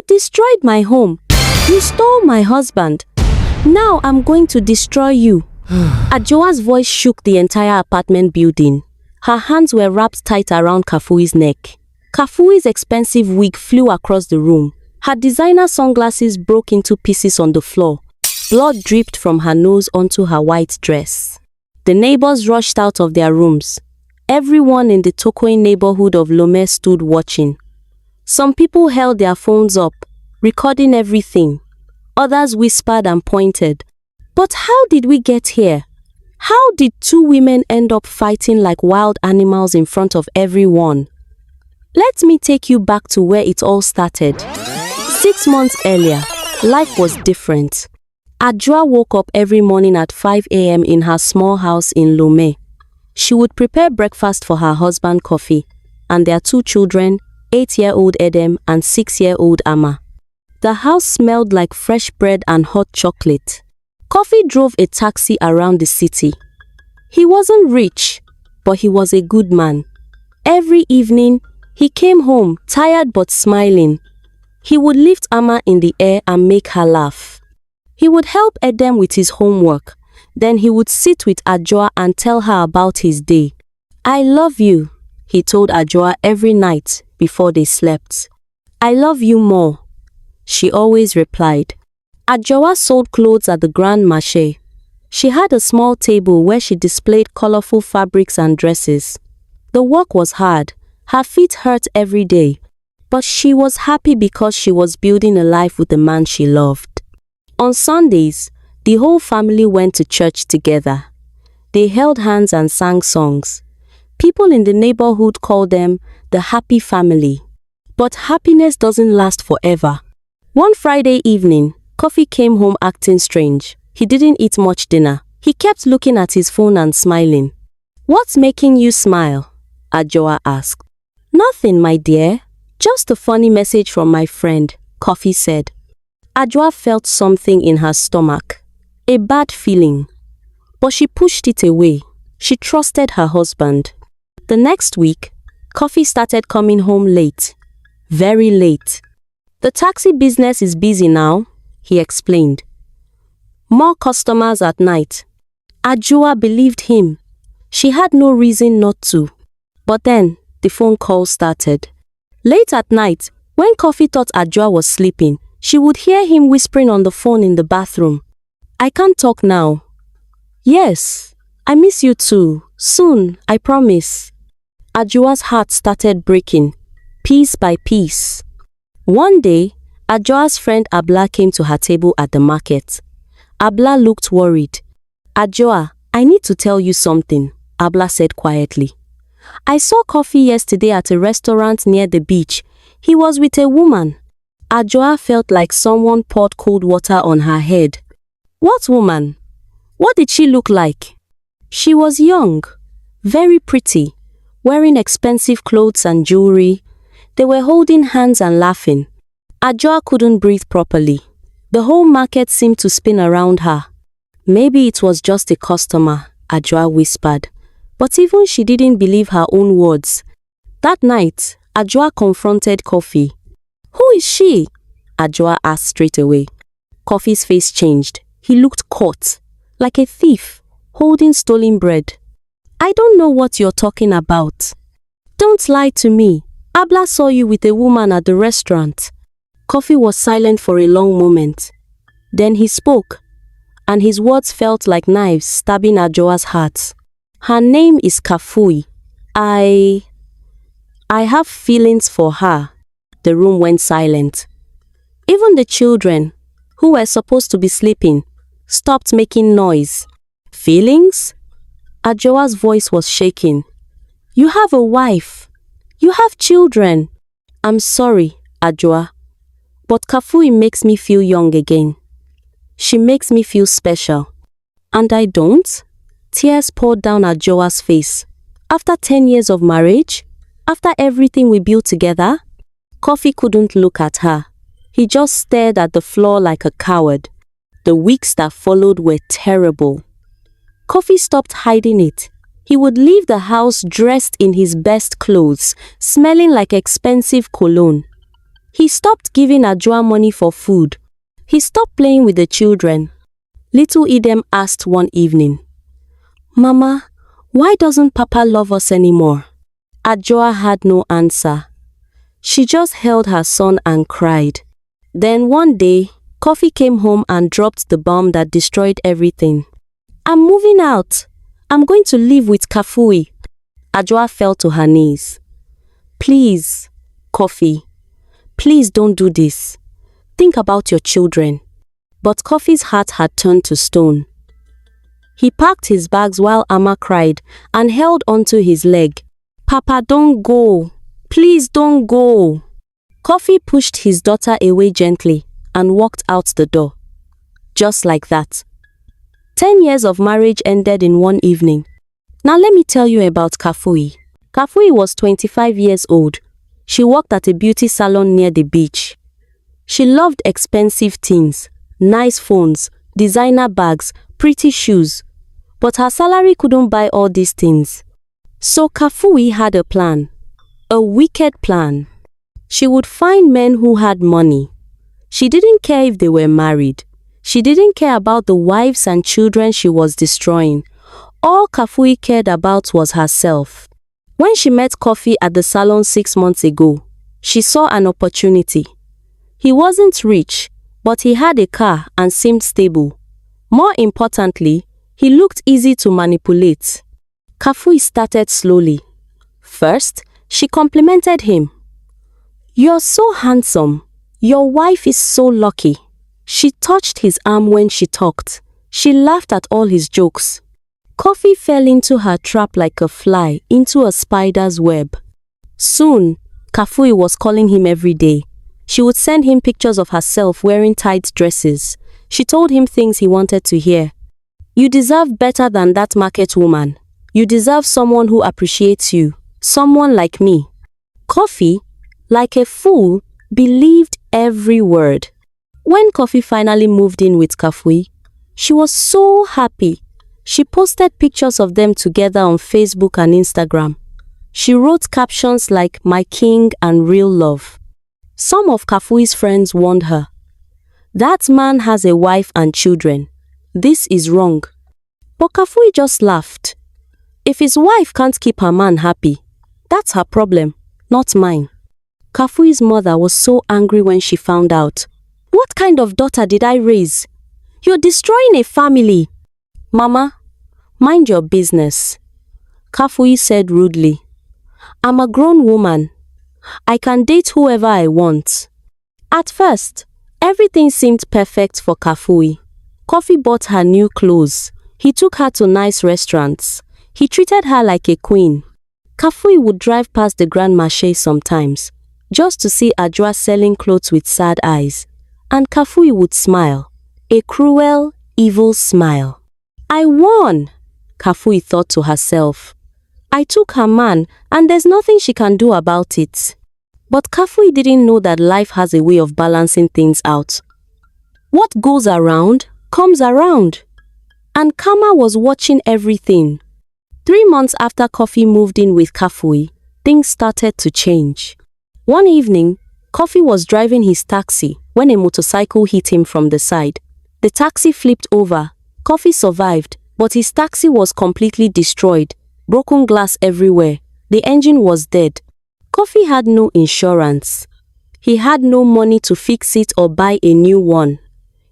destroyed my home. You stole my husband. Now I'm going to destroy you. Adjoa's voice shook the entire apartment building. Her hands were wrapped tight around Kafui's neck. Kafui's expensive wig flew across the room. Her designer sunglasses broke into pieces on the floor. Blood dripped from her nose onto her white dress. The neighbors rushed out of their rooms. Everyone in the Tokoe neighborhood of Lome stood watching. Some people held their phones up, recording everything. Others whispered and pointed. But how did we get here? How did two women end up fighting like wild animals in front of everyone? Let me take you back to where it all started. 6 months earlier, life was different. Adjoa woke up every morning at 5 a.m. in her small house in Lome. She would prepare breakfast for her husband Kafui and their 2 children, 8-year-old Edem and 6-year-old Ama. The house smelled like fresh bread and hot chocolate. Kafui drove a taxi around the city. He wasn't rich, but he was a good man. Every evening, he came home tired but smiling. He would lift Ama in the air and make her laugh. He would help Edem with his homework. Then he would sit with Adjoa and tell her about his day. I love you, he told Adjoa every night before they slept. I love you more, she always replied. Adjoa sold clothes at the Grand Marché. She had a small table where she displayed colorful fabrics and dresses. The work was hard. Her feet hurt every day. But she was happy because she was building a life with the man she loved. On Sundays, the whole family went to church together. They held hands and sang songs. People in the neighborhood called them the happy family. But happiness doesn't last forever. One Friday evening, Kafui came home acting strange. He didn't eat much dinner. He kept looking at his phone and smiling. What's making you smile? Adjoa asked. Nothing, my dear. Just a funny message from my friend, Kafui said. Adjoa felt something in her stomach. A bad feeling. But she pushed it away. She trusted her husband. The next week, Kafui started coming home late. Very late. The taxi business is busy now, he explained. More customers at night. Adjoa believed him. She had no reason not to. But then, the phone call started. Late at night, when Kafui thought Adjoa was sleeping, she would hear him whispering on the phone in the bathroom. I can't talk now. Yes, I miss you too. Soon, I promise. Adjoa's heart started breaking, piece by piece. One day, Adjoa's friend Abla came to her table at the market. Abla looked worried. Adjoa, I need to tell you something, Abla said quietly. I saw Kafui yesterday at a restaurant near the beach. He was with a woman. Adjoa felt like someone poured cold water on her head. What woman? What did she look like? She was young, very pretty, wearing expensive clothes and jewelry. They were holding hands and laughing. Adjoa couldn't breathe properly. The whole market seemed to spin around her. Maybe it was just a customer, Adjoa whispered. But even she didn't believe her own words. That night, Adjoa confronted Kafui. Who is she? Adjoa asked straight away. Kafui's face changed. He looked caught, like a thief, holding stolen bread. I don't know what you're talking about. Don't lie to me. Abla saw you with a woman at the restaurant. Kafui was silent for a long moment. Then he spoke, and his words felt like knives stabbing Adjoa's heart. Her name is Kafui. I have feelings for her. The room went silent. Even the children, who were supposed to be sleeping, stopped making noise. Feelings? Adjoa's voice was shaking. You have a wife. You have children. I'm sorry, Adjoa, but Kafui makes me feel young again. She makes me feel special. And I don't? Tears poured down Adjoa's face. After 10 years of marriage? After everything we built together? Kafui couldn't look at her. He just stared at the floor like a coward. The weeks that followed were terrible. Kafui stopped hiding it. He would leave the house dressed in his best clothes, smelling like expensive cologne. He stopped giving Adjoa money for food. He stopped playing with the children. Little Edem asked one evening, "Mama, why doesn't Papa love us anymore?" Adjoa had no answer. She just held her son and cried. Then one day, Kafui came home and dropped the bomb that destroyed everything. "I'm moving out. I'm going to live with Kafui." Adjoa fell to her knees. "Please, Kafui, please don't do this. Think about your children." But Kafui's heart had turned to stone. He packed his bags while Amma cried and held onto his leg. "Papa, don't go. Please don't go." Kafui pushed his daughter away gently and walked out the door. Just like that. 10 years of marriage ended in one evening. Now let me tell you about Kafui. Kafui was 25 years old. She worked at a beauty salon near the beach. She loved expensive things, nice phones, designer bags, pretty shoes. But her salary couldn't buy all these things. So Kafui had a plan. A wicked plan. She would find men who had money. She didn't care if they were married. She didn't care about the wives and children she was destroying. All Kafui cared about was herself. When she met Kafui at the salon 6 months ago, she saw an opportunity. He wasn't rich, but he had a car and seemed stable. More importantly, he looked easy to manipulate. Kafui started slowly. First, she complimented him. "You're so handsome. Your wife is so lucky." She touched his arm when she talked. She laughed at all his jokes. Kafui fell into her trap like a fly into a spider's web. Soon, Kafui was calling him every day. She would send him pictures of herself wearing tight dresses. She told him things he wanted to hear. "You deserve better than that market woman. You deserve someone who appreciates you. Someone like me." Kafui, like a fool, believed every word. When Kafui finally moved in with Kafui, she was so happy. She posted pictures of them together on Facebook and Instagram. She wrote captions like "My king" and "Real love." Some of Kafui's friends warned her. "That man has a wife and children. This is wrong." But Kafui just laughed. If his wife can't keep her man happy, that's her problem, not mine. Kafui's mother was so angry when she found out. "What kind of daughter did I raise? You're destroying a family." "Mama, mind your business," Kafui said rudely. "I'm a grown woman. I can date whoever I want." At first, everything seemed perfect for Kafui. Kafui bought her new clothes. He took her to nice restaurants. He treated her like a queen. Kafui would drive past the Grand Marché sometimes, just to see Adjoa selling clothes with sad eyes. And Kafui would smile. A cruel, evil smile. "I won," Kafui thought to herself. "I took her man, and there's nothing she can do about it." But Kafui didn't know that life has a way of balancing things out. What goes around, comes around. And Karma was watching everything. 3 months after Kafui moved in with Kafui, things started to change. One evening, Kafui was driving his taxi when a motorcycle hit him from the side. The taxi flipped over. Kafui survived, but his taxi was completely destroyed. Broken glass everywhere. The engine was dead. Kafui had no insurance. He had no money to fix it or buy a new one.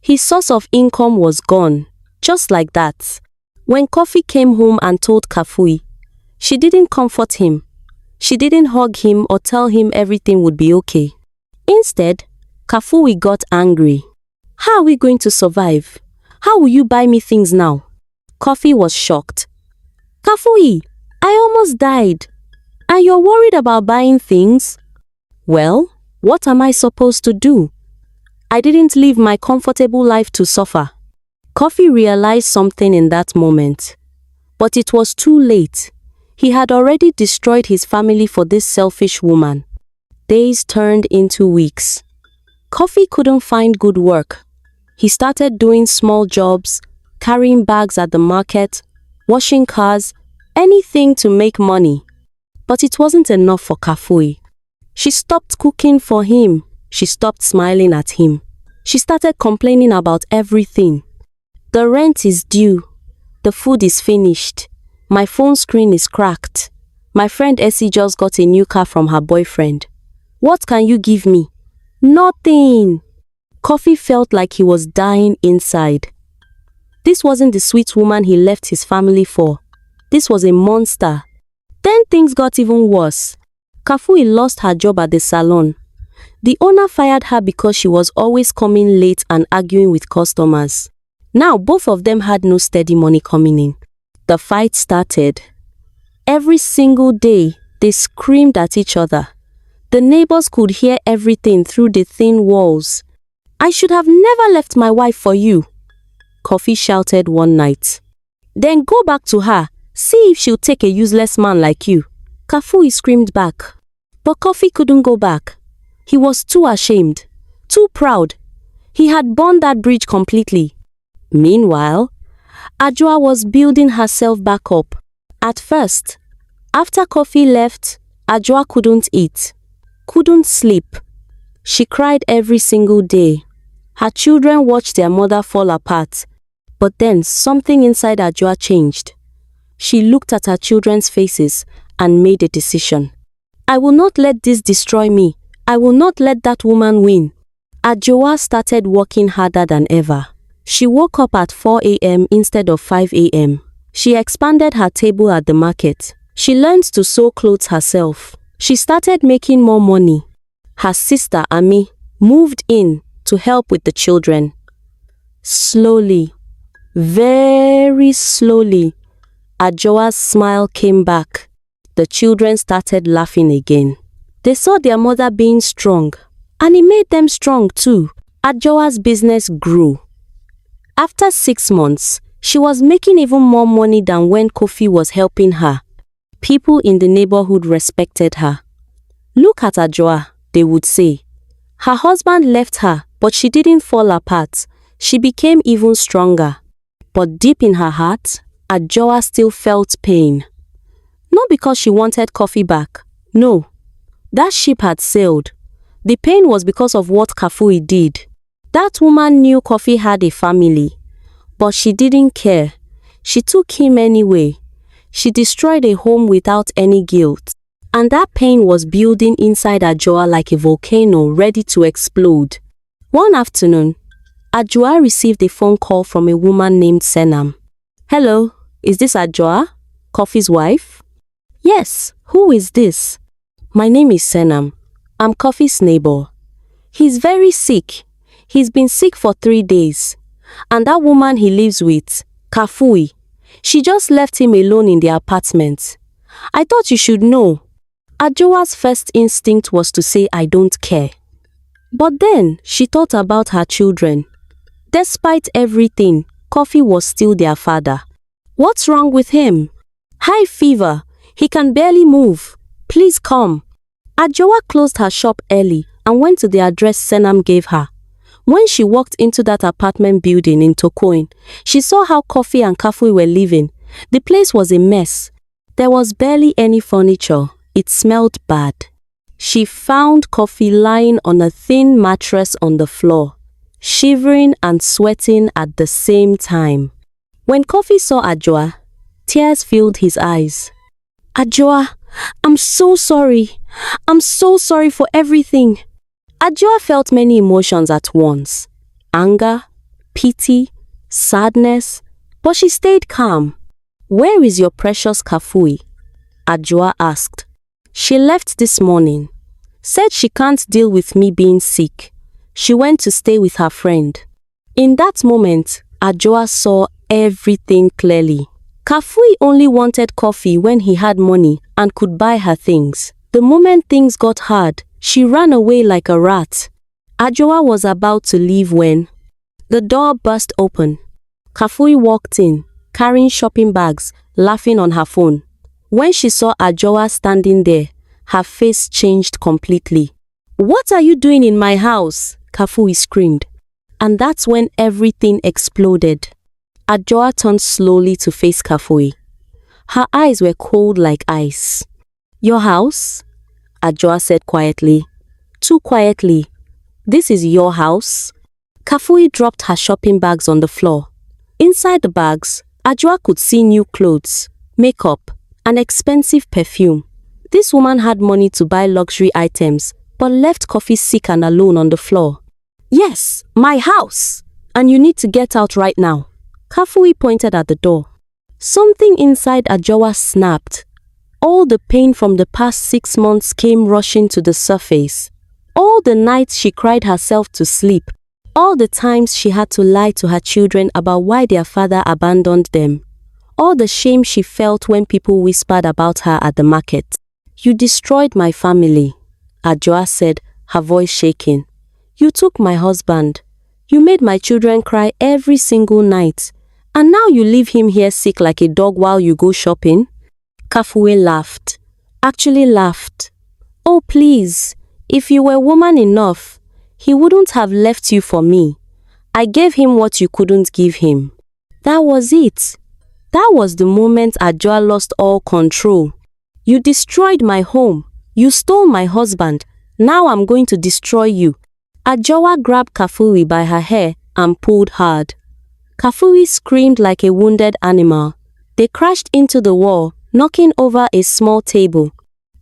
His source of income was gone, just like that. When Kafui came home and told Kafui, she didn't comfort him. She didn't hug him or tell him everything would be okay. Instead, Kafui got angry. "How are we going to survive? How will you buy me things now?" Kafui was shocked. "Kafui, I almost died. And you're worried about buying things?" "Well, what am I supposed to do? I didn't live my comfortable life to suffer." Kafui realized something in that moment. But it was too late. He had already destroyed his family for this selfish woman. Days turned into weeks. Kafui couldn't find good work. He started doing small jobs, carrying bags at the market, washing cars, anything to make money. But it wasn't enough for Kafui. She stopped cooking for him. She stopped smiling at him. She started complaining about everything. The rent is due. The food is finished. My phone screen is cracked. My friend Essie just got a new car from her boyfriend. What can you give me? Nothing. Kafui felt like he was dying inside. This wasn't the sweet woman he left his family for. This was a monster. Then things got even worse. Kafui lost her job at the salon. The owner fired her because she was always coming late and arguing with customers. Now both of them had no steady money coming in. The fight started. Every single day, they screamed at each other. The neighbors could hear everything through the thin walls. I should have never left my wife for you, Kafui shouted one night. Then go back to her. See if she'll take a useless man like you, Kafui screamed back. But Kafui couldn't go back. He was too ashamed, too proud. He had burned that bridge completely. Meanwhile, Adjoa was building herself back up. At first, after Kafui left, Adjoa couldn't eat, couldn't sleep. She cried every single day. Her children watched their mother fall apart. But then something inside Adjoa changed. She looked at her children's faces and made a decision. I will not let this destroy me. I will not let that woman win. Adjoa started working harder than ever. She woke up at 4 a.m. instead of 5 a.m. She expanded her table at the market. She learned to sew clothes herself. She started making more money. Her sister, Ami, moved in to help with the children. Slowly, very slowly, Adjoa's smile came back. The children started laughing again. They saw their mother being strong, and it made them strong too. Adjoa's business grew. After 6 months, she was making even more money than when Kafui was helping her. People in the neighborhood respected her. Look at Adjoa, they would say. Her husband left her, but she didn't fall apart. She became even stronger. But deep in her heart, Adjoa still felt pain. Not because she wanted Kafui back. No. That ship had sailed. The pain was because of what Kafui did. That woman knew Kafui had a family. But she didn't care. She took him anyway. She destroyed a home without any guilt. And that pain was building inside Adjoa like a volcano ready to explode. One afternoon, Adjoa received a phone call from a woman named Senam. Hello, is this Adjoa, Kafui's wife? Yes, who is this? My name is Senam. I'm Kafui's neighbor. He's very sick. He's been sick for 3 days. And that woman he lives with, Kafui, she just left him alone in the apartment. I thought you should know. Adjoa's first instinct was to say I don't care. But then she thought about her children. Despite everything, Kafui was still their father. What's wrong with him? High fever. He can barely move. Please come. Adjoa closed her shop early and went to the address Senam gave her. When she walked into that apartment building in Tokoin, she saw how Kafui and Kafui were living. The place was a mess. There was barely any furniture. It smelled bad. She found Kafui lying on a thin mattress on the floor, shivering and sweating at the same time. When Kafui saw Adjoa, tears filled his eyes. Adjoa, I'm so sorry. I'm so sorry for everything. Adjoa felt many emotions at once. Anger, pity, sadness, but she stayed calm. Where is your precious Kafui? Adjoa asked. She left this morning. Said she can't deal with me being sick. She went to stay with her friend. In that moment, Adjoa saw everything clearly. Kafui only wanted Kafui when he had money and could buy her things. The moment things got hard, she ran away like a rat. Adjoa was about to leave when the door burst open. Kafui walked in, carrying shopping bags, laughing on her phone. When she saw Adjoa standing there, her face changed completely. What are you doing in my house? Kafui screamed. And that's when everything exploded. Adjoa turned slowly to face Kafui. Her eyes were cold like ice. Your house? Adjoa said quietly. Too quietly. This is your house? Kafui dropped her shopping bags on the floor. Inside the bags, Adjoa could see new clothes, makeup, and expensive perfume. This woman had money to buy luxury items, but left Kafui sick and alone on the floor. Yes, my house! And you need to get out right now. Kafui pointed at the door. Something inside Adjoa snapped. All the pain from the past 6 months came rushing to the surface. All the nights she cried herself to sleep. All the times she had to lie to her children about why their father abandoned them. All the shame she felt when people whispered about her at the market. You destroyed my family, Adjoa said, her voice shaking. You took my husband. You made my children cry every single night. And now you leave him here sick like a dog while you go shopping? Kafui laughed. Actually laughed. Oh please, if you were woman enough, he wouldn't have left you for me. I gave him what you couldn't give him. That was it. That was the moment Adjoa lost all control. You destroyed my home. You stole my husband. Now I'm going to destroy you. Adjoa grabbed Kafui by her hair and pulled hard. Kafui screamed like a wounded animal. They crashed into the wall, knocking over a small table.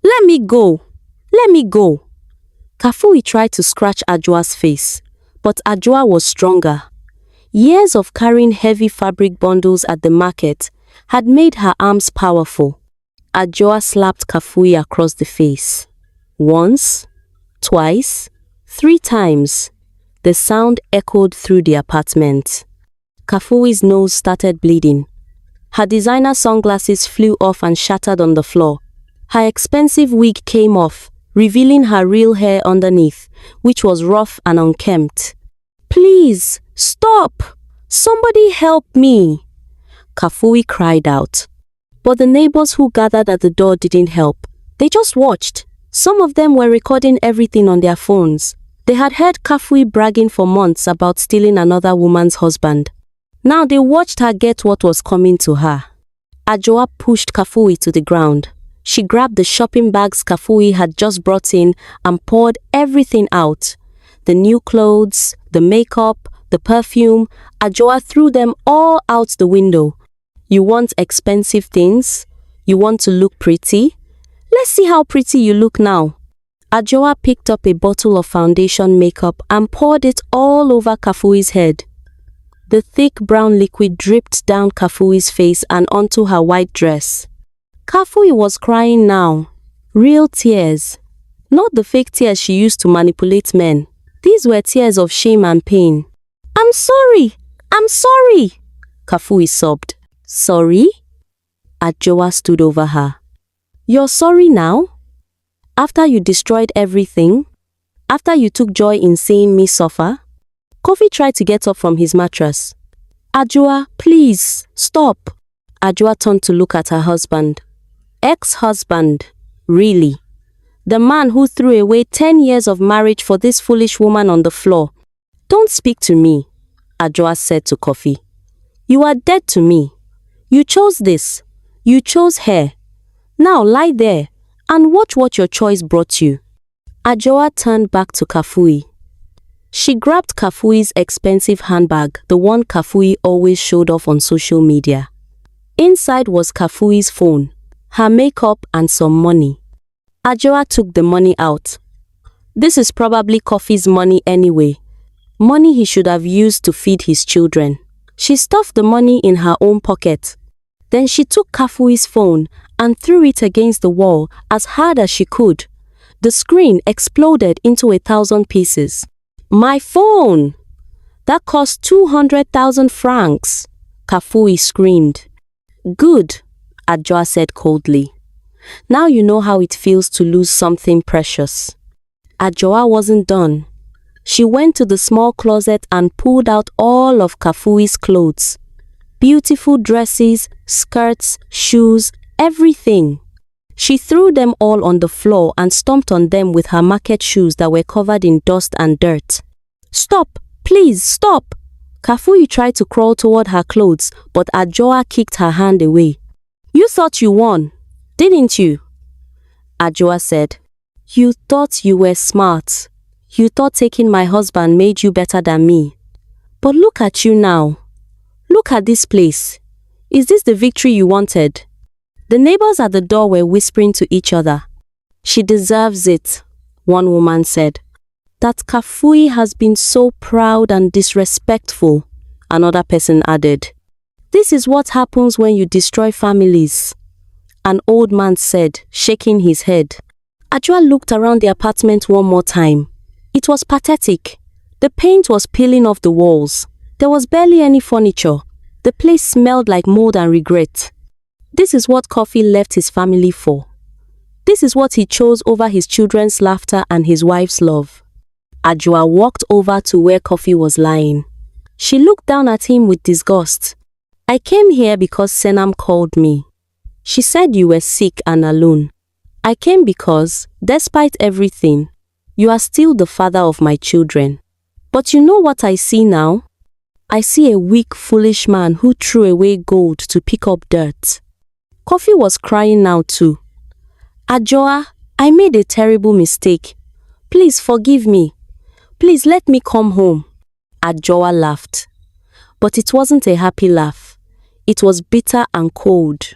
Let me go! Let me go! Kafui tried to scratch Adjoa's face, but Adjoa was stronger. Years of carrying heavy fabric bundles at the market had made her arms powerful. Adjoa slapped Kafui across the face. Once, twice, 3 times. The sound echoed through the apartment. Kafui's nose started bleeding. Her designer sunglasses flew off and shattered on the floor. Her expensive wig came off, revealing her real hair underneath, which was rough and unkempt. Please, stop! Somebody help me! Kafui cried out. But the neighbors who gathered at the door didn't help. They just watched. Some of them were recording everything on their phones. They had heard Kafui bragging for months about stealing another woman's husband. Now they watched her get what was coming to her. Adjoa pushed Kafui to the ground. She grabbed the shopping bags Kafui had just brought in and poured everything out. The new clothes, the makeup, the perfume. Adjoa threw them all out the window. You want expensive things? You want to look pretty? Let's see how pretty you look now. Adjoa picked up a bottle of foundation makeup and poured it all over Kafui's head. The thick brown liquid dripped down Kafui's face and onto her white dress. Kafui was crying now. Real tears. Not the fake tears she used to manipulate men. These were tears of shame and pain. I'm sorry! I'm sorry! Kafui sobbed. Sorry? Adjoa stood over her. You're sorry now? After you destroyed everything? After you took joy in seeing me suffer? Kafui tried to get up from his mattress. Adjoa, please, stop. Adjoa turned to look at her husband. Ex-husband, really? The man who threw away 10 years of marriage for this foolish woman on the floor. Don't speak to me, Adjoa said to Kafui. You are dead to me. You chose this. You chose her. Now lie there and watch what your choice brought you. Adjoa turned back to Kafui. She grabbed Kafui's expensive handbag, the one Kafui always showed off on social media. Inside was Kafui's phone, her makeup and some money. Adjoa took the money out. This is probably Kafui's money anyway. Money he should have used to feed his children. She stuffed the money in her own pocket. Then she took Kafui's phone and threw it against the wall as hard as she could. The screen exploded into 1,000 pieces. My phone! That cost 200,000 francs, Kafui screamed. Good, Adjoa said coldly. Now you know how it feels to lose something precious. Adjoa wasn't done. She went to the small closet and pulled out all of Kafui's clothes. Beautiful dresses, skirts, shoes, everything. She threw them all on the floor and stomped on them with her market shoes that were covered in dust and dirt. Stop! Please, stop! Kafui tried to crawl toward her clothes, but Adjoa kicked her hand away. You thought you won, didn't you? Adjoa said. You thought you were smart. You thought taking my husband made you better than me. But look at you now. Look at this place. Is this the victory you wanted? The neighbors at the door were whispering to each other. She deserves it, one woman said. That Kafui has been so proud and disrespectful, another person added. This is what happens when you destroy families, an old man said, shaking his head. Adjoa looked around the apartment one more time. It was pathetic. The paint was peeling off the walls. There was barely any furniture. The place smelled like mold and regret. This is what Kafui left his family for. This is what he chose over his children's laughter and his wife's love. Adjoa walked over to where Kafui was lying. She looked down at him with disgust. I came here because Senam called me. She said you were sick and alone. I came because, despite everything, you are still the father of my children. But you know what I see now? I see a weak, foolish man who threw away gold to pick up dirt. Kafui was crying now too. Adjoa, I made a terrible mistake. Please forgive me. Please let me come home. Adjoa laughed. But it wasn't a happy laugh. It was bitter and cold.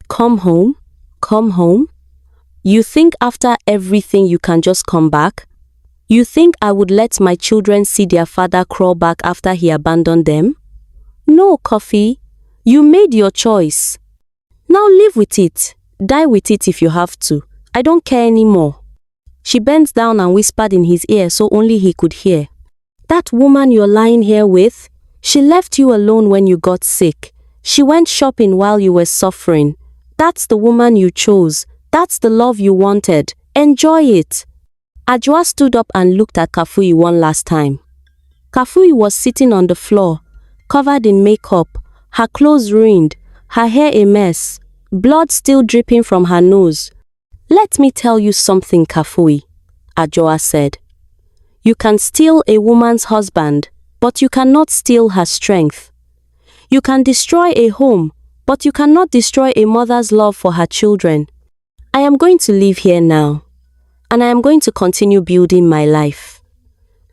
Come home? Come home? You think after everything you can just come back? You think I would let my children see their father crawl back after he abandoned them? No, Kafui. You made your choice. Now live with it. Die with it if you have to. I don't care anymore. She bent down and whispered in his ear so only he could hear. That woman you're lying here with, she left you alone when you got sick. She went shopping while you were suffering. That's the woman you chose. That's the love you wanted. Enjoy it. Adjoa stood up and looked at Kafui one last time. Kafui was sitting on the floor, covered in makeup, her clothes ruined, her hair a mess, blood still dripping from her nose. Let me tell you something, Kafui, Adjoa said. You can steal a woman's husband, but you cannot steal her strength. You can destroy a home, but you cannot destroy a mother's love for her children. I am going to live here now, and I am going to continue building my life.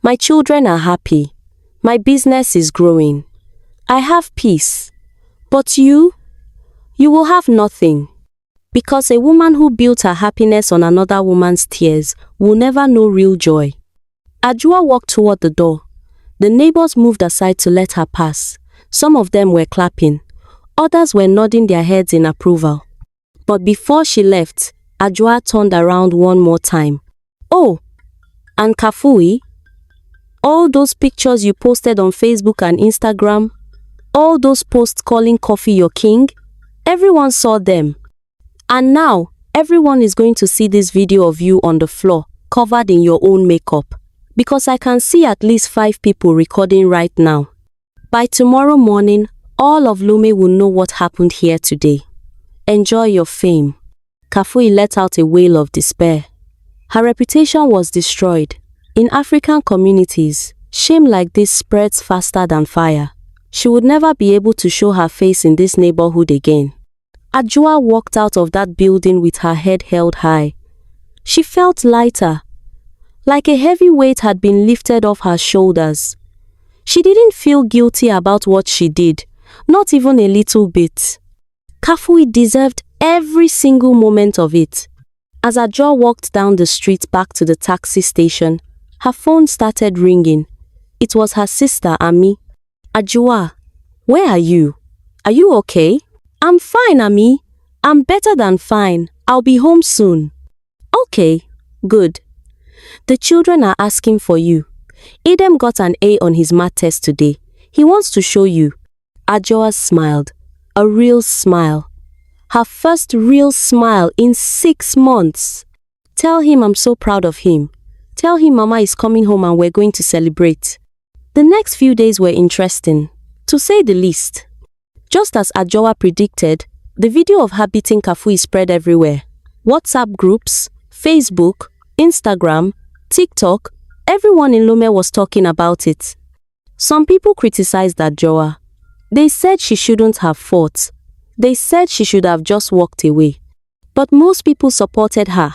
My children are happy. My business is growing. I have peace. But you will have nothing. Because a woman who built her happiness on another woman's tears will never know real joy. Adjoa walked toward the door. The neighbors moved aside to let her pass. Some of them were clapping. Others were nodding their heads in approval. But before she left, Adjoa turned around one more time. Oh, and Kafui, all those pictures you posted on Facebook and Instagram, all those posts calling Kafui your king, everyone saw them. And now, everyone is going to see this video of you on the floor, covered in your own makeup. Because I can see at least 5 people recording right now. By tomorrow morning, all of Lome will know what happened here today. Enjoy your fame. Kafui let out a wail of despair. Her reputation was destroyed. In African communities, shame like this spreads faster than fire. She would never be able to show her face in this neighborhood again. Adjoa walked out of that building with her head held high. She felt lighter, like a heavy weight had been lifted off her shoulders. She didn't feel guilty about what she did, not even a little bit. Kafui deserved every single moment of it. As Adjoa walked down the street back to the taxi station, her phone started ringing. It was her sister, Ami. Adjoa, where are you? Are you okay? I'm fine, Ami. I'm better than fine. I'll be home soon. Okay, good. The children are asking for you. Adam got an A on his math test today. He wants to show you. Adjoa smiled. A real smile. Her first real smile in 6 months. Tell him I'm so proud of him. Tell him Mama is coming home and we're going to celebrate. The next few days were interesting, to say the least. Just as Adjoa predicted, the video of her beating Kafui spread everywhere. WhatsApp groups, Facebook, Instagram, TikTok, everyone in Lome was talking about it. Some people criticized Adjoa. They said she shouldn't have fought. They said she should have just walked away. But most people supported her.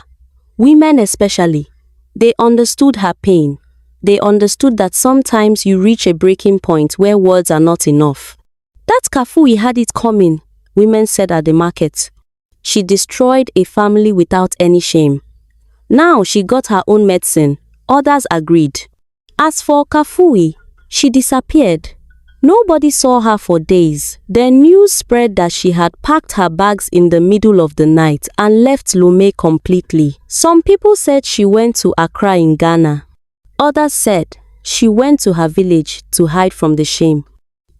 Women especially. They understood her pain. They understood that sometimes you reach a breaking point where words are not enough. That Kafui had it coming, women said at the market. She destroyed a family without any shame. Now she got her own medicine, others agreed. As for Kafui, she disappeared. Nobody saw her for days. Then news spread that she had packed her bags in the middle of the night and left Lome completely. Some people said she went to Accra in Ghana. Others said she went to her village to hide from the shame.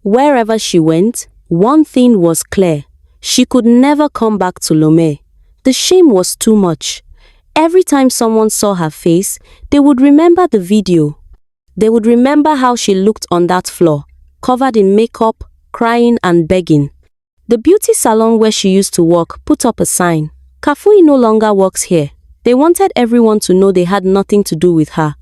Wherever she went, one thing was clear. She could never come back to Lome. The shame was too much. Every time someone saw her face, they would remember the video. They would remember how she looked on that floor, covered in makeup, crying and begging. The beauty salon where she used to work put up a sign. Kafui no longer works here. They wanted everyone to know they had nothing to do with her.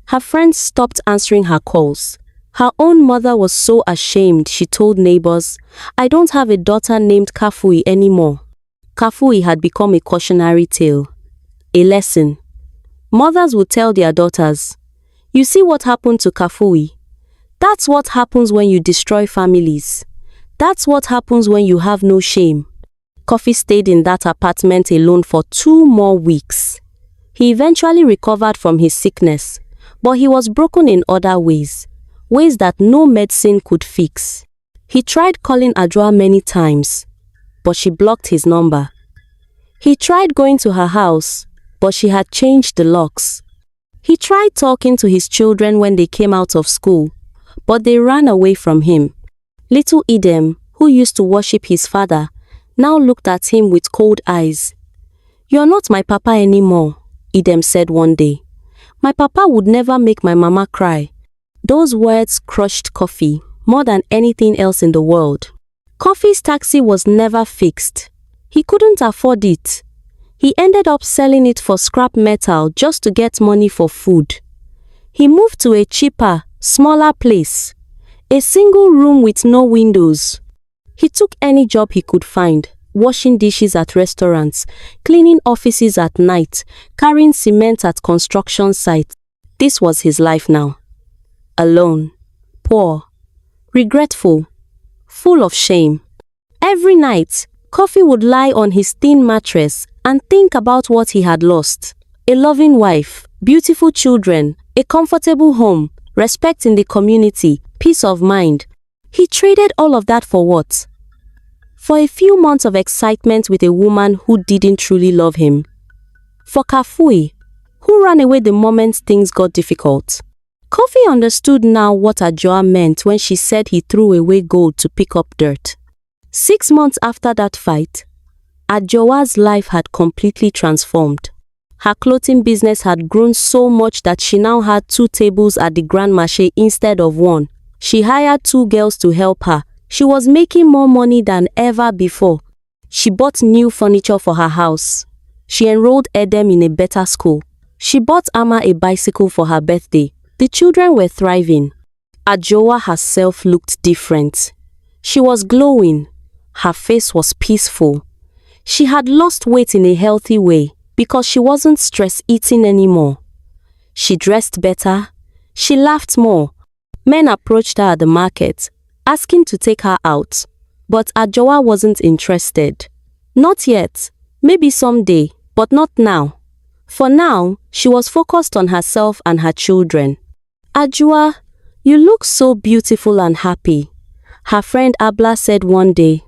Her friends stopped answering her calls. Her own mother was so ashamed, she told neighbors, "I don't have a daughter named Kafui anymore." Kafui had become a cautionary tale. A lesson. Mothers would tell their daughters, "You see what happened to Kafui? That's what happens when you destroy families. That's what happens when you have no shame." Kafui stayed in that apartment alone for 2 more weeks. He eventually recovered from his sickness, but he was broken in other ways that no medicine could fix. He tried calling Adjoa many times, but she blocked his number. He tried going to her house, but she had changed the locks. He tried talking to his children when they came out of school, but they ran away from him. Little Edem, who used to worship his father, now looked at him with cold eyes. "You're not my papa anymore," Edem said one day. "My papa would never make my mama cry." Those words crushed Kafui more than anything else in the world. Kafui's taxi was never fixed. He couldn't afford it. He ended up selling it for scrap metal just to get money for food. He moved to a cheaper, smaller place, a single room with no windows. He took any job he could find, washing dishes at restaurants, cleaning offices at night, carrying cement at construction sites. This was his life now. Alone, poor, regretful, full of shame. Every night, Kafui would lie on his thin mattress and think about what he had lost. A loving wife, beautiful children, a comfortable home, respect in the community, peace of mind. He traded all of that for what? For a few months of excitement with a woman who didn't truly love him. For Kafui, who ran away the moment things got difficult. Kafui understood now what Adjoa meant when she said he threw away gold to pick up dirt. 6 months after that fight, Adjoa's life had completely transformed. Her clothing business had grown so much that she now had 2 tables at the Grand Marché instead of 1. She hired 2 girls to help her. She was making more money than ever before. She bought new furniture for her house. She enrolled Edem in a better school. She bought Ama a bicycle for her birthday. The children were thriving. Adjoa herself looked different. She was glowing. Her face was peaceful. She had lost weight in a healthy way because she wasn't stress eating anymore. She dressed better. She laughed more. Men approached her at the market, asking to take her out. But Adjoa wasn't interested. Not yet. Maybe someday, but not now. For now, she was focused on herself and her children. "Adjoa, you look so beautiful and happy," her friend Abla said one day.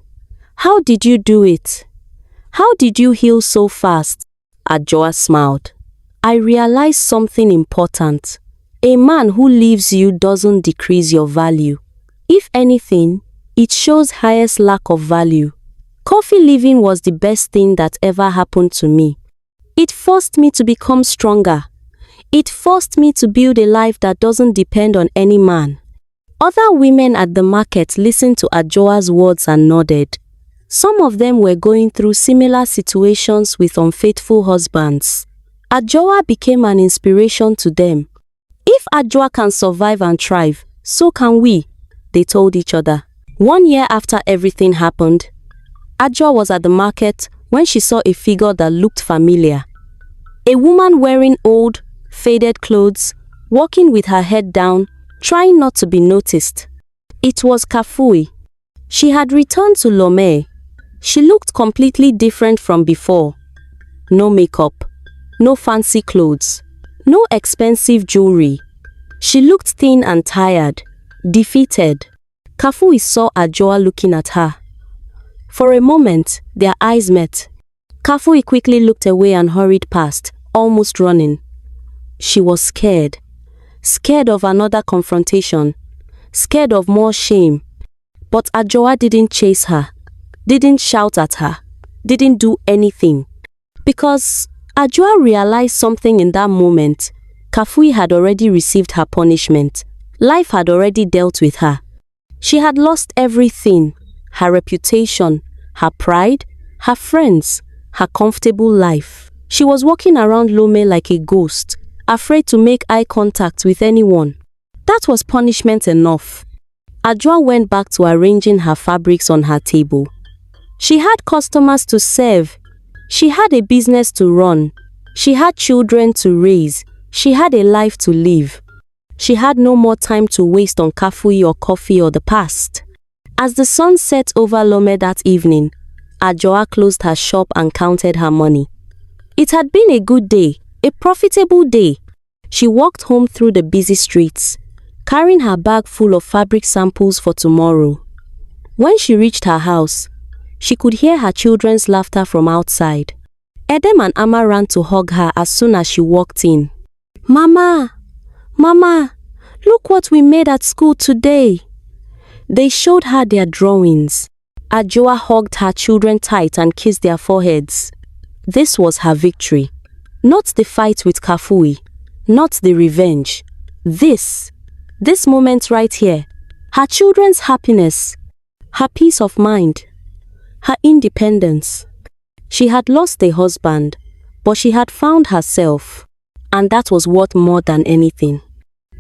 "How did you do it? How did you heal so fast?" Adjoa smiled. "I realized something important. A man who leaves you doesn't decrease your value. If anything, it shows highest lack of value. Kafui leaving was the best thing that ever happened to me. It forced me to become stronger. It forced me to build a life that doesn't depend on any man." Other women at the market listened to Adjoa's words and nodded. Some of them were going through similar situations with unfaithful husbands. Adjoa became an inspiration to them. "If Adjoa can survive and thrive, so can we," they told each other. 1 year after everything happened, Adjoa was at the market when she saw a figure that looked familiar. A woman wearing old, faded clothes, walking with her head down, trying not to be noticed. It was Kafui. She had returned to Lomé. She looked completely different from before. No makeup, no fancy clothes, no expensive jewelry. She looked thin and tired, defeated. Kafui saw Adjoa looking at her. For a moment, their eyes met. Kafui quickly looked away and hurried past, almost running. She was scared. Scared of another confrontation. Scared of more shame. But Adjoa didn't chase her, didn't shout at her, didn't do anything. Because Adjoa realized something in that moment. Kafui had already received her punishment. Life had already dealt with her. She had lost everything. Her reputation, her pride, her friends, her comfortable life. She was walking around Lomé like a ghost, afraid to make eye contact with anyone. That was punishment enough. Adjoa went back to arranging her fabrics on her table. She had customers to serve. She had a business to run. She had children to raise. She had a life to live. She had no more time to waste on Kafui or coffee or the past. As the sun set over Lomé that evening, Adjoa closed her shop and counted her money. It had been a good day, a profitable day. She walked home through the busy streets, carrying her bag full of fabric samples for tomorrow. When she reached her house, she could hear her children's laughter from outside. Edem and Amma ran to hug her as soon as she walked in. "Mama! Mama! Look what we made at school today!" They showed her their drawings. Adjoa hugged her children tight and kissed their foreheads. This was her victory. Not the fight with Kafui. Not the revenge. This moment right here. Her children's happiness. Her peace of mind. Her independence. She had lost a husband, but she had found herself. And that was worth more than anything.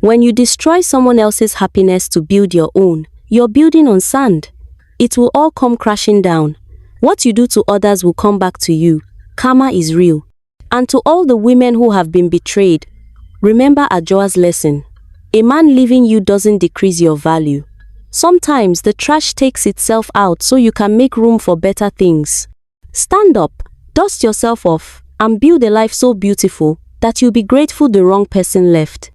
When you destroy someone else's happiness to build your own, you're building on sand. It will all come crashing down. What you do to others will come back to you. Karma is real. And to all the women who have been betrayed, remember Adjoa's lesson. A man leaving you doesn't decrease your value. Sometimes the trash takes itself out so you can make room for better things. Stand up, dust yourself off, and build a life so beautiful that you'll be grateful the wrong person left.